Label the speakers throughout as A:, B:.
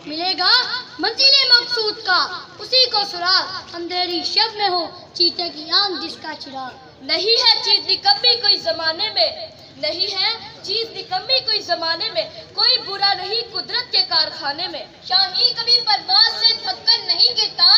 A: ملے گا منزل مقصود کا اسی کو سراغ، اندھیری شب میں ہو چیتے کی آنکھ جس کا چراغ۔
B: نہیں ہے چیز نکمی کوئی زمانے میں، نہیں ہے چیز نکمی کوئی زمانے میں، کوئی برا نہیں قدرت کے کارخانے میں۔
C: شاہی کبھی پرواز سے تھک کر نہیں گرتا،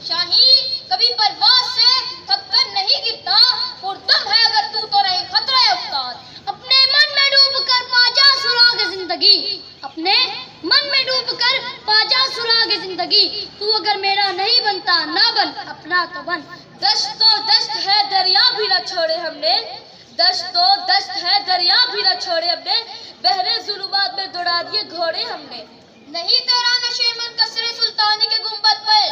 C: شاہی کبھی پرواز سے تھک کر نہیں گرتا، پردم ہے اگر تو رہے خطرہ افتاد۔
A: اپنے من میں ڈوب کر پا جا سراغ زندگی، اپنے من میں ڈوب کر پا جا سراغ زندگی، تو اگر میرا نہیں بنتا نہ بن اپنا تو بن۔
B: دشت و دشت ہے دریا بھی نہ چھوڑے ہم نے، دشت و دشت ہے دریا بھی نہ چھوڑے ہم نے، بحر ظلمات میں دوڑا دیے گھوڑے ہم نے۔
C: نہیں تیرا نشیمن قصر سلطانی کے گنبد پر،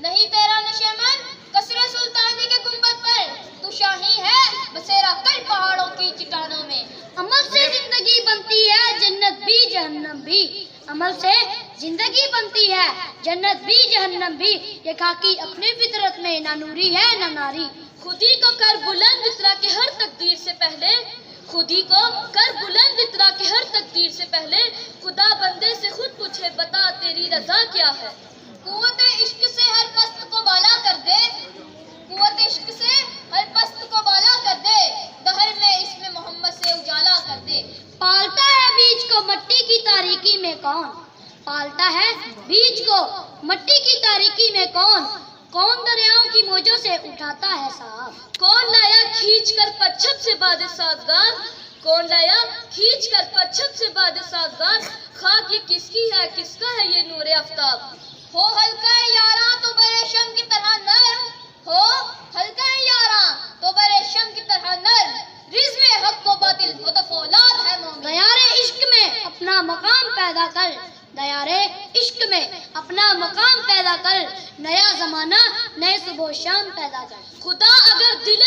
C: نہیں تیرا نشیمن قصر سلطانی کے گنبد پر، تو شاہی ہے بسیرا کل پہاڑوں کی چٹانوں میں۔
A: عمل سے زندگی بنتی ہے جنت بھی جہنم بھی، عمل سے زندگی بنتی ہے جنت بھی جہنم بھی، یہ خاکی اپنی فطرت میں نہ نوری ہے نہ ناری۔
B: خودی کو کر بلند اتنا کہ ہر تقدیر سے پہلے، خودی کو کر بلند اتنا کہ ہر تقدیر سے پہلے، خدا بندے سے خود پوچھے بتا تیری رضا کیا ہے۔
C: قوت عشق سے ہر پست کو بالا کر دے، قوت عشق سے ہر پست کو بالا کر دے، دہر میں اسم محمد سے اجالا کر دے۔
A: پالتا ہے بیج کو مٹی کی تاریکی میں کون، پالتا ہے بیج کو مٹی کی تاریکی میں کون، کون دریاؤں کی موجوں سے اٹھاتا ہے صاف۔
B: کون لایا کھینچ کر پرچم سے باد سازگار، کون لایا کھینچ کر پرچم سے باد سازگار، خاک یہ کس کی ہے کس کا ہے یہ نور آفتاب۔
C: ہو ہلکا یاراں تو برے شم کی طرح نرم، ہو ہلکا یاراں تو برے شم کی طرح نرم، رزم حق و باطل ہو تو فولاد ہے مومن۔
A: دیارے عشق میں اپنا مقام پیدا کر، دیارے عشق میں اپنا مقام پیدا کر، نیا زمانہ نئے صبح و شام پیدا کر۔
B: خدا اگر دل